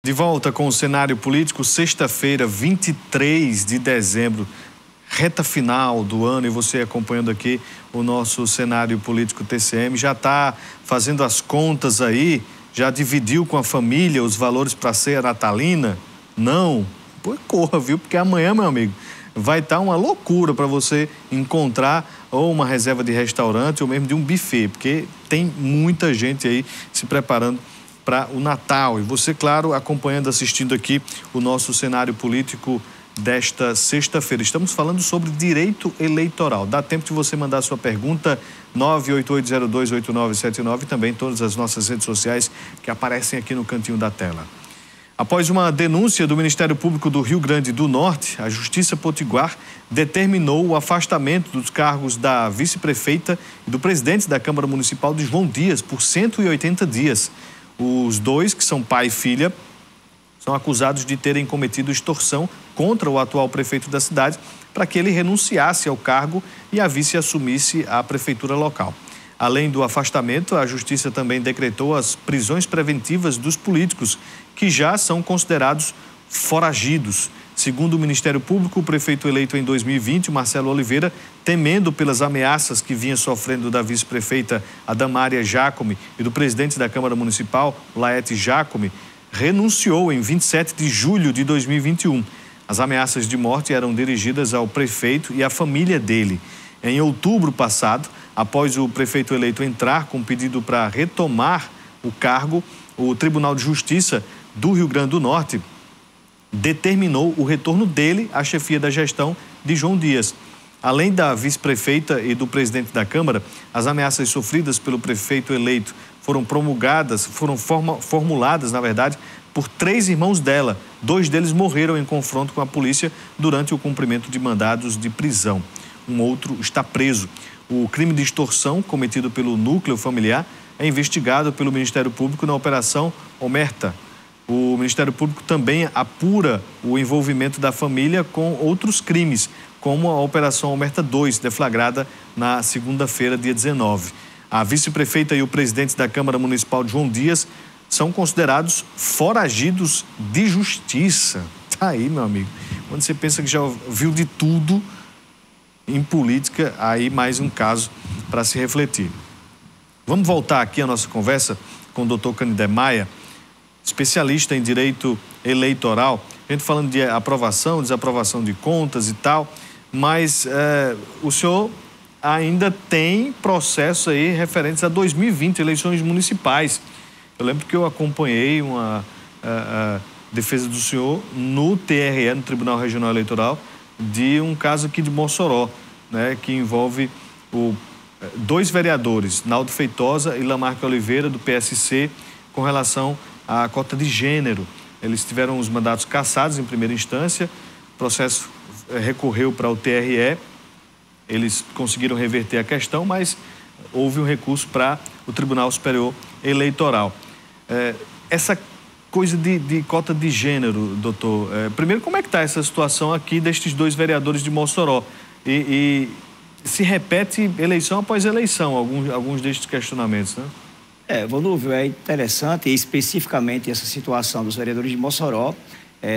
De volta com o cenário político, sexta-feira, 23 de dezembro, reta final do ano, e você acompanhando aqui o nosso cenário político TCM, já está fazendo as contas aí, já dividiu com a família os valores para a ceia natalina? Não? Pô, corra, viu? Porque amanhã, meu amigo, vai estar uma loucura para você encontrar ou uma reserva de restaurante ou mesmo de um buffet, porque tem muita gente aí se preparando para o Natal. E você, claro, acompanhando, assistindo aqui o nosso cenário político desta sexta-feira. Estamos falando sobre direito eleitoral. Dá tempo de você mandar sua pergunta, 988028979, e também todas as nossas redes sociais que aparecem aqui no cantinho da tela. Após uma denúncia do Ministério Público do Rio Grande do Norte, a Justiça Potiguar determinou o afastamento dos cargos da vice-prefeita e do presidente da Câmara Municipal de João Dias por 180 dias. Os dois, que são pai e filha, são acusados de terem cometido extorsão contra o atual prefeito da cidade para que ele renunciasse ao cargo e a vice assumisse a prefeitura local. Além do afastamento, a Justiça também decretou as prisões preventivas dos políticos, que já são considerados foragidos. Segundo o Ministério Público, o prefeito eleito em 2020, Marcelo Oliveira, temendo pelas ameaças que vinha sofrendo da vice-prefeita Adamária Jacome e do presidente da Câmara Municipal, Laete Jacome, renunciou em 27 de julho de 2021. As ameaças de morte eram dirigidas ao prefeito e à família dele. Em outubro passado, após o prefeito eleito entrar com pedido para retomar o cargo, o Tribunal de Justiça do Rio Grande do Norte determinou o retorno dele à chefia da gestão de João Dias. Além da vice-prefeita e do presidente da Câmara, as ameaças sofridas pelo prefeito eleito foram formuladas, na verdade, por 3 irmãos dela. 2 deles morreram em confronto com a polícia durante o cumprimento de mandados de prisão. Um outro está preso. O crime de extorsão cometido pelo núcleo familiar é investigado pelo Ministério Público na Operação Omerta. O Ministério Público também apura o envolvimento da família com outros crimes, como a Operação Omerta 2, deflagrada na segunda-feira, dia 19. A vice-prefeita e o presidente da Câmara Municipal de João Dias são considerados foragidos de justiça. Tá aí, meu amigo. Quando você pensa que já viu de tudo em política, aí mais um caso para se refletir. Vamos voltar aqui a nossa conversa com o doutor Canidé Maia, especialista em direito eleitoral. A gente falando de aprovação, desaprovação de contas e tal, mas o senhor ainda tem processos aí referentes a 2020, eleições municipais. Eu lembro que eu acompanhei uma defesa do senhor no TRE, no Tribunal Regional Eleitoral, de um caso aqui de Mossoró, né, que envolve 2 vereadores, Naldo Feitosa e Lamarque Oliveira, do PSC, com relação à cota de gênero. Eles tiveram os mandatos cassados em primeira instância, o processo recorreu para o TRE, eles conseguiram reverter a questão, mas houve um recurso para o Tribunal Superior Eleitoral. Essa coisa de cota de gênero, doutor, primeiro, como é que está essa situação aqui destes 2 vereadores de Mossoró? E se repete eleição após eleição, alguns destes questionamentos, né? Volúvio, é interessante, e especificamente essa situação dos vereadores de Mossoró.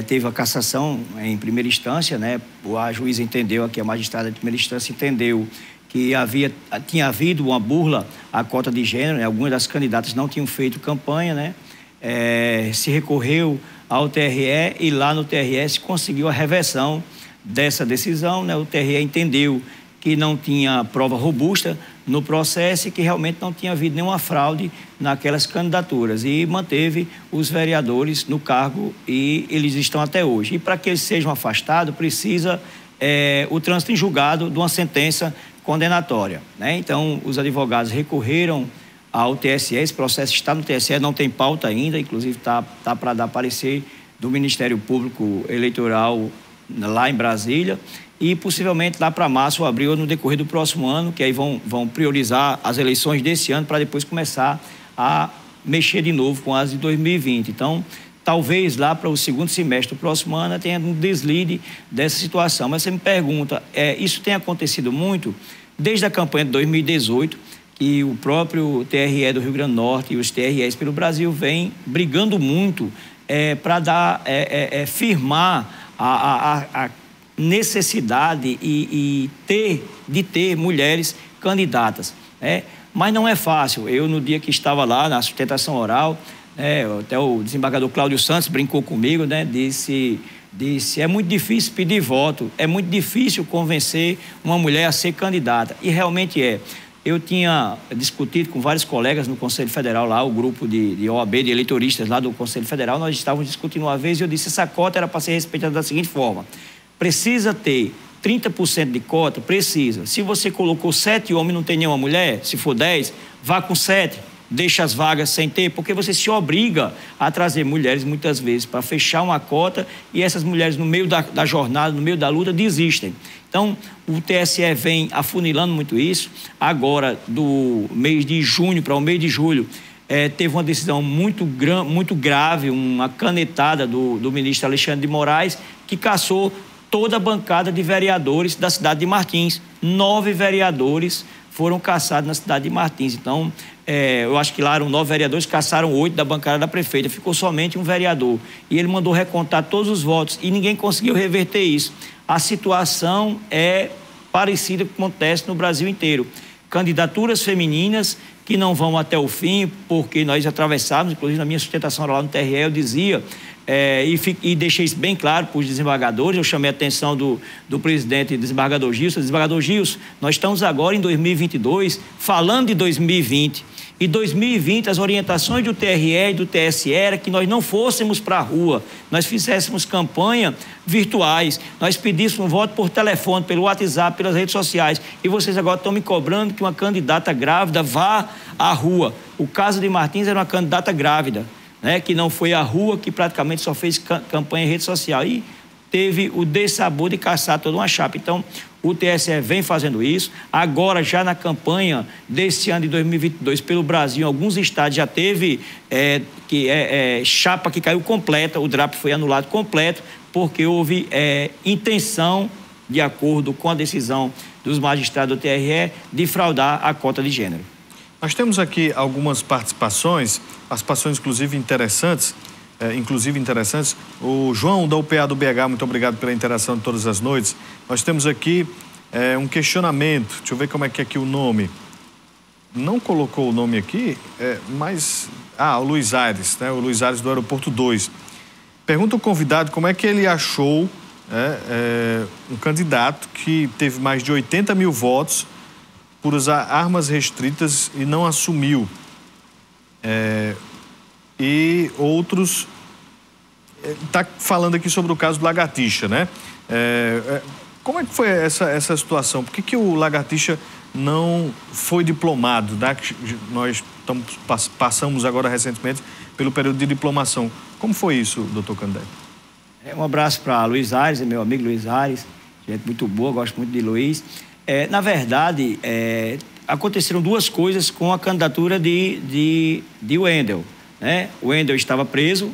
Teve a cassação em primeira instância, né? A juíza entendeu, aqui a magistrada de primeira instância entendeu que tinha havido uma burla à cota de gênero, né? Algumas das candidatas não tinham feito campanha, né? Se recorreu ao TRE e lá no TRE se conseguiu a reversão dessa decisão, né? O TRE entendeu que não tinha prova robusta no processo e que realmente não tinha havido nenhuma fraude naquelas candidaturas e manteve os vereadores no cargo e eles estão até hoje. E para que eles sejam afastados, precisa o trânsito em julgado de uma sentença condenatória, né? Então, os advogados recorreram ao TSE, esse processo está no TSE, não tem pauta ainda, inclusive está para dar parecer do Ministério Público Eleitoral lá em Brasília, e possivelmente lá para março ou abril, no decorrer do próximo ano, que aí vão priorizar as eleições desse ano para depois começar a mexer de novo com as de 2020. Então, talvez lá para o segundo semestre do próximo ano tenha um deslize dessa situação. Mas você me pergunta, isso tem acontecido muito desde a campanha de 2018, que o próprio TRE do Rio Grande do Norte e os TREs pelo Brasil vêm brigando muito para firmar a necessidade de ter mulheres candidatas. Mas não é fácil. Eu, no dia que estava lá na sustentação oral, até o desembargador Cláudio Santos brincou comigo, disse, é muito difícil pedir voto, é muito difícil convencer uma mulher a ser candidata. E realmente é. Eu tinha discutido com vários colegas no Conselho Federal lá, o grupo de OAB, de eleitoristas lá do Conselho Federal, nós estávamos discutindo uma vez e eu disse, essa cota era para ser respeitada da seguinte forma: precisa ter 30% de cota? Precisa. Se você colocou 7 homens e não tem nenhuma mulher, se for 10, vá com 7. Deixa as vagas sem ter, porque você se obriga a trazer mulheres muitas vezes para fechar uma cota e essas mulheres no meio da jornada, no meio da luta, desistem. Então, o TSE vem afunilando muito isso. Agora, do mês de junho para o mês de julho, teve uma decisão muito grave, uma canetada do ministro Alexandre de Moraes, que cassou toda a bancada de vereadores da cidade de Martins. 9 vereadores foram cassados na cidade de Martins. Então, eu acho que lá eram 9 vereadores, cassaram 8 da bancada da prefeita, ficou somente um vereador. E ele mandou recontar todos os votos e ninguém conseguiu reverter isso. A situação é parecida com o que acontece no Brasil inteiro. Candidaturas femininas que não vão até o fim, porque nós atravessávamos, inclusive na minha sustentação lá no TRE, eu dizia, e deixei isso bem claro para os desembargadores, eu chamei a atenção do presidente desembargador Gilson. Desembargador Gilson, nós estamos agora em 2022, falando de 2020. E 2020, as orientações do TRE e do TSE era que nós não fôssemos para a rua, nós fizéssemos campanha virtuais, nós pedíssemos voto por telefone, pelo WhatsApp, pelas redes sociais. E vocês agora estão me cobrando que uma candidata grávida vá à rua. O caso de Martins era uma candidata grávida, que não foi à rua, que praticamente só fez campanha em rede social. E teve o dessabor de caçar toda uma chapa. Então, o TSE vem fazendo isso. Agora, já na campanha desse ano de 2022, pelo Brasil, em alguns estados já teve chapa que caiu completa, o DRAP foi anulado completo, porque houve intenção, de acordo com a decisão dos magistrados do TRE, de fraudar a cota de gênero. Nós temos aqui algumas participações inclusive interessantes. O João da UPA do BH, muito obrigado pela interação de todas as noites. Nós temos aqui um questionamento, deixa eu ver como é que é aqui o nome. Não colocou o nome aqui, mas... o Luiz Aires, o Luiz Aires do Aeroporto 2. Pergunta ao convidado como é que ele achou um candidato que teve mais de 80 mil votos por usar armas restritas e não assumiu. E outros... Está falando aqui sobre o caso do Lagartixa, como é que foi essa situação? Por que o Lagartixa não foi diplomado? Nós passamos agora recentemente pelo período de diplomação. Como foi isso, doutor Canindé? Um abraço para Luiz Aires, meu amigo Luiz Aires, gente muito boa, gosto muito de Luiz. Na verdade, aconteceram 2 coisas com a candidatura de Wendel. O Wendel estava preso,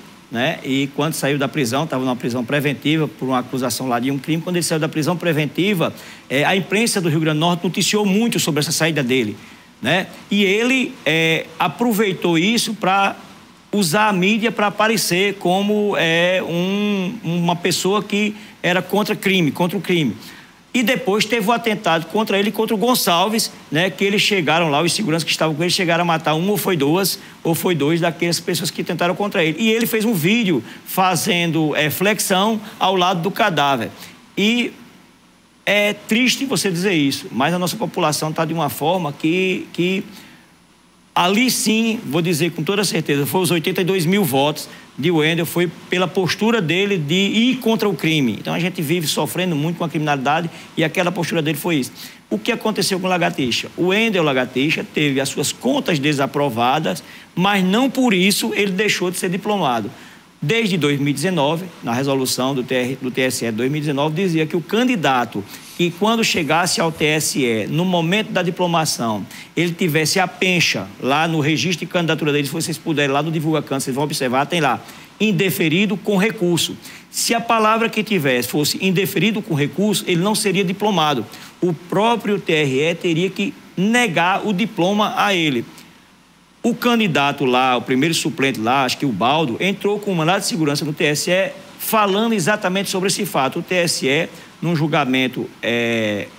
e quando saiu da prisão, estava numa prisão preventiva por uma acusação lá de um crime. Quando ele saiu da prisão preventiva, a imprensa do Rio Grande do Norte noticiou muito sobre essa saída dele, e ele aproveitou isso para usar a mídia para aparecer como uma pessoa que era contra o crime. E depois teve o atentado contra ele e contra o Gonçalves, que eles chegaram lá, os seguranças que estavam com ele chegaram a matar ou foi dois daquelas pessoas que tentaram contra ele. E ele fez um vídeo fazendo flexão ao lado do cadáver. E é triste você dizer isso, mas a nossa população está de uma forma que ali sim, vou dizer com toda certeza, foi os 82 mil votos de Wendel, foi pela postura dele de ir contra o crime. Então a gente vive sofrendo muito com a criminalidade e aquela postura dele foi isso. O que aconteceu com o Lagartixa? O Wendel Lagartixa teve as suas contas desaprovadas, mas não por isso ele deixou de ser diplomado. Desde 2019, na resolução do TSE de 2019, dizia que o candidato que quando chegasse ao TSE, no momento da diplomação, ele tivesse a pencha lá no registro de candidatura dele, se vocês puderem lá no Divulga Canto, vocês vão observar, tem lá, indeferido com recurso. Se a palavra que tivesse fosse indeferido com recurso, ele não seria diplomado. O próprio TRE teria que negar o diploma a ele. O candidato lá, o primeiro suplente lá, acho que o Baldo, entrou com um mandado de segurança no TSE falando exatamente sobre esse fato. O TSE, num julgamento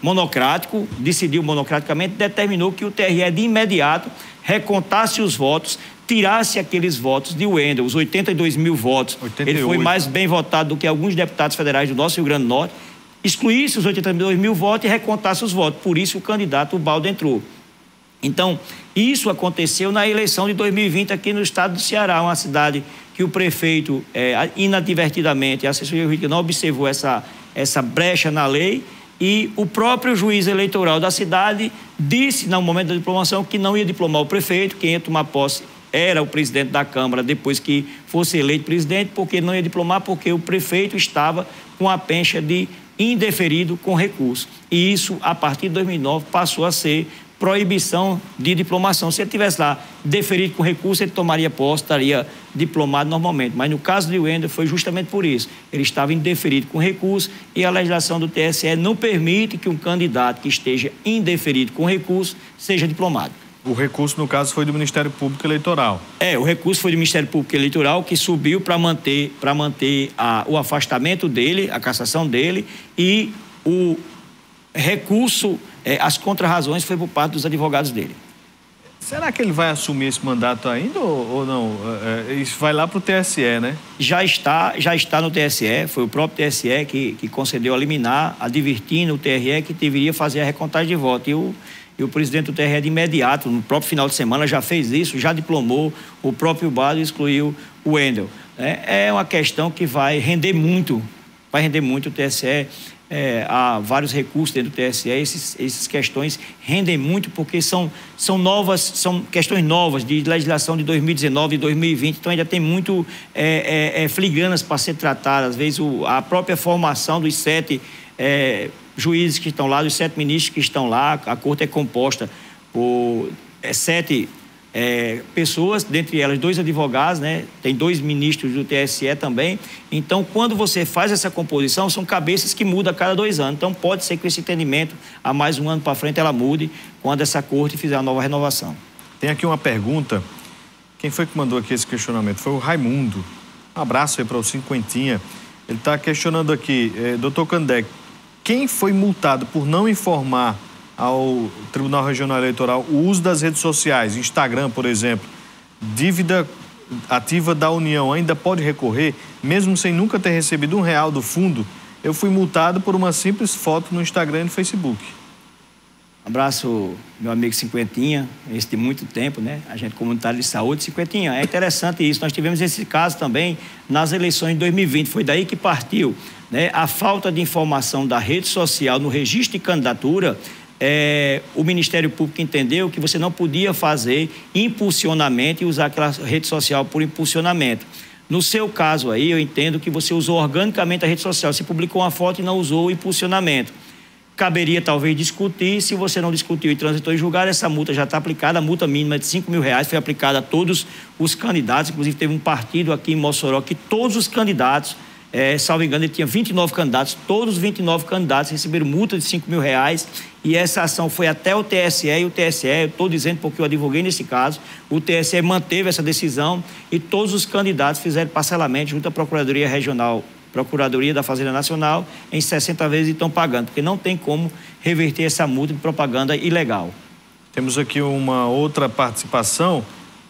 monocrático, decidiu monocraticamente, determinou que o TRE de imediato recontasse os votos, tirasse aqueles votos de Wendel, os 82 mil votos. 88. Ele foi mais bem votado do que alguns deputados federais do nosso Rio Grande do Norte, excluísse os 82 mil votos e recontasse os votos. Por isso o candidato, o Baldo, entrou. Então, isso aconteceu na eleição de 2020 aqui no estado do Ceará, uma cidade que o prefeito, inadvertidamente, a assessoria jurídica não observou essa brecha na lei, e o próprio juiz eleitoral da cidade disse, no momento da diplomação, que não ia diplomar o prefeito, quem ia tomar posse era o presidente da Câmara depois que fosse eleito presidente, porque não ia diplomar, porque o prefeito estava com a pencha de indeferido com recurso. E isso, a partir de 2009, passou a ser proibição de diplomação. Se ele tivesse lá deferido com recurso, ele tomaria posse, estaria diplomado normalmente. Mas no caso de Wendel foi justamente por isso. Ele estava indeferido com recurso e a legislação do TSE não permite que um candidato que esteja indeferido com recurso seja diplomado. O recurso, no caso, foi do Ministério Público Eleitoral. O recurso foi do Ministério Público Eleitoral, que subiu para manter o afastamento dele, a cassação dele, e o recurso, as contrarrazões foi por parte dos advogados dele. Será que ele vai assumir esse mandato ainda ou não? Isso vai lá para o TSE, né? Já está no TSE, foi o próprio TSE que concedeu a liminar, advertindo o TRE que deveria fazer a recontagem de votos. E o presidente do TRE de imediato, no próprio final de semana, já fez isso, já diplomou o próprio Baldo e excluiu o Wendel. É uma questão que vai render muito o TSE. Há vários recursos dentro do TSE, essas questões rendem muito porque são questões novas de legislação de 2019 e 2020, então ainda tem muito fligranas para ser tratadas. Às vezes a própria formação dos 7 juízes que estão lá, dos 7 ministros que estão lá, a corte é composta por 7 pessoas, dentre elas 2 advogados, né? Tem 2 ministros do TSE também. Então, quando você faz essa composição, são cabeças que mudam a cada 2 anos. Então, pode ser que esse entendimento, a mais um ano para frente, ela mude quando essa corte fizer a nova renovação. Tem aqui uma pergunta. Quem foi que mandou aqui esse questionamento? Foi o Raimundo. Um abraço aí para o Cinquentinha. Ele está questionando aqui, doutor Candeck, quem foi multado por não informar ao Tribunal Regional Eleitoral o uso das redes sociais, Instagram, por exemplo, dívida ativa da União, ainda pode recorrer, mesmo sem nunca ter recebido R$1 do fundo? Eu fui multado por uma simples foto no Instagram e no Facebook. Abraço, meu amigo Cinquentinha, esse de muito tempo, né? Agente comunitário de saúde. Cinquentinha, é interessante isso. Nós tivemos esse caso também nas eleições de 2020. Foi daí que partiu, né? A falta de informação da rede social no registro de candidatura. O Ministério Público entendeu que você não podia fazer impulsionamento e usar aquela rede social por impulsionamento. No seu caso aí, eu entendo que você usou organicamente a rede social. Você publicou uma foto e não usou o impulsionamento. Caberia talvez discutir, se você não discutiu e transitou em julgado, essa multa já está aplicada, a multa mínima de R$5.000 foi aplicada a todos os candidatos, inclusive teve um partido aqui em Mossoró que todos os candidatos, salvo engano, ele tinha 29 candidatos, todos os 29 candidatos receberam multa de R$5.000 e essa ação foi até o TSE e o TSE, eu estou dizendo porque eu advoguei nesse caso, o TSE manteve essa decisão e todos os candidatos fizeram parcelamento junto à Procuradoria Regional, Procuradoria da Fazenda Nacional, em 60 vezes e estão pagando, porque não tem como reverter essa multa de propaganda ilegal. Temos aqui uma outra participação,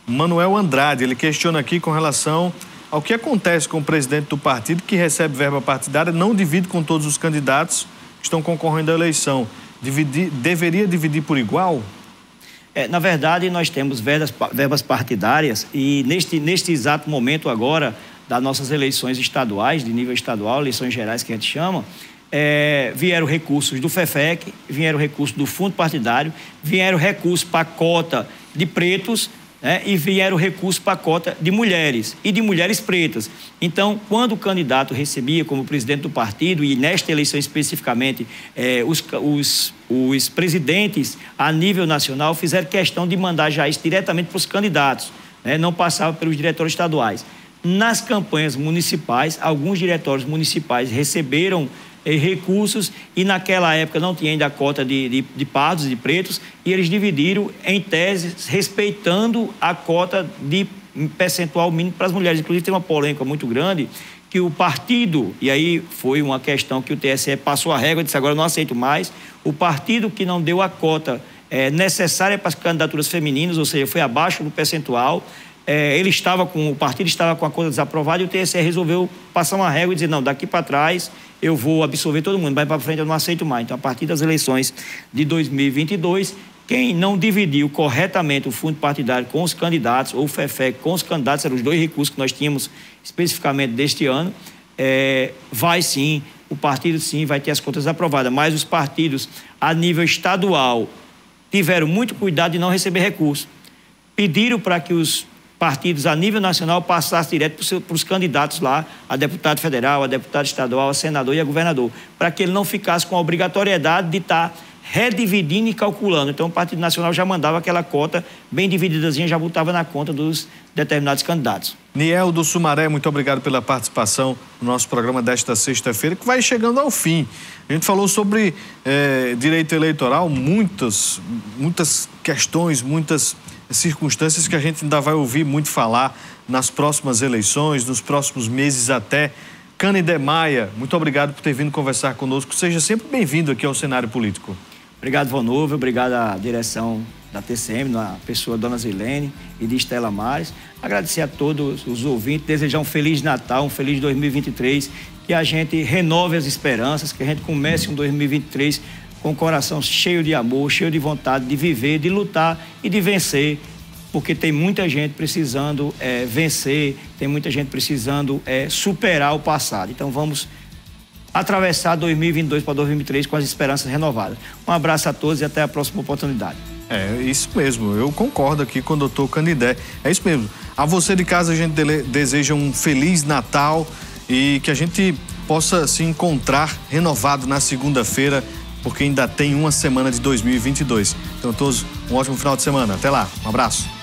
Manuel Andrade, ele questiona aqui com relação ao que acontece com o presidente do partido que recebe verba partidária, não divide com todos os candidatos que estão concorrendo à eleição. Deveria dividir por igual? Na verdade, nós temos verbas partidárias e neste exato momento agora das nossas eleições estaduais, de nível estadual, eleições gerais que a gente chama, vieram recursos do FEFEC, vieram recursos do fundo partidário, vieram recursos para a cota de pretos, e vieram recursos para a cota de mulheres e de mulheres pretas. Então, quando o candidato recebia como presidente do partido, e nesta eleição especificamente, os presidentes a nível nacional fizeram questão de mandar já isso diretamente para os candidatos, não passava pelos diretórios estaduais. Nas campanhas municipais, alguns diretórios municipais receberam recursos, e naquela época não tinha ainda a cota de pardos e de pretos, e eles dividiram em tese, respeitando a cota de percentual mínimo para as mulheres. Inclusive tem uma polêmica muito grande, que o partido, e aí foi uma questão que o TSE passou a régua e disse: agora eu não aceito mais, o partido que não deu a cota necessária para as candidaturas femininas, ou seja, foi abaixo do percentual, o partido estava com a cota desaprovada, e o TSE resolveu passar uma régua e dizer: não, daqui para trás eu vou absorver todo mundo, mas para frente eu não aceito mais. Então, a partir das eleições de 2022, quem não dividiu corretamente o fundo partidário com os candidatos, ou o FEFEC com os candidatos, eram os 2 recursos que nós tínhamos especificamente deste ano, o partido sim vai ter as contas aprovadas, mas os partidos a nível estadual tiveram muito cuidado de não receber recursos. Pediram para que os partidos a nível nacional passassem direto para os candidatos lá, a deputado federal, a deputado estadual, a senador e a governador, para que ele não ficasse com a obrigatoriedade de estar redividindo e calculando. Então, o Partido Nacional já mandava aquela cota bem divididazinha, já botava na conta dos determinados candidatos. Niel do Sumaré, muito obrigado pela participação no nosso programa desta sexta-feira, que vai chegando ao fim. A gente falou sobre direito eleitoral, muitas questões, muitas circunstâncias que a gente ainda vai ouvir muito falar nas próximas eleições, nos próximos meses até. Canidé Maia, muito obrigado por ter vindo conversar conosco. Seja sempre bem-vindo aqui ao cenário político. Obrigado, Vonúvio. Obrigado à direção da TCM, na pessoa da Dona Zilene e de Estela Mares. Agradecer a todos os ouvintes, desejar um Feliz Natal, um feliz 2023, que a gente renove as esperanças, que a gente comece um 2023 com o coração cheio de amor, cheio de vontade de viver, de lutar e de vencer, porque tem muita gente precisando vencer, tem muita gente precisando superar o passado. Então vamos atravessar 2022 para 2023 com as esperanças renovadas. Um abraço a todos e até a próxima oportunidade. É isso mesmo, eu concordo aqui com o doutor Canidé. É isso mesmo. A você de casa a gente deseja um Feliz Natal e que a gente possa se encontrar renovado na segunda-feira, porque ainda tem uma semana de 2022. Então, todos um ótimo final de semana. Até lá. Um abraço.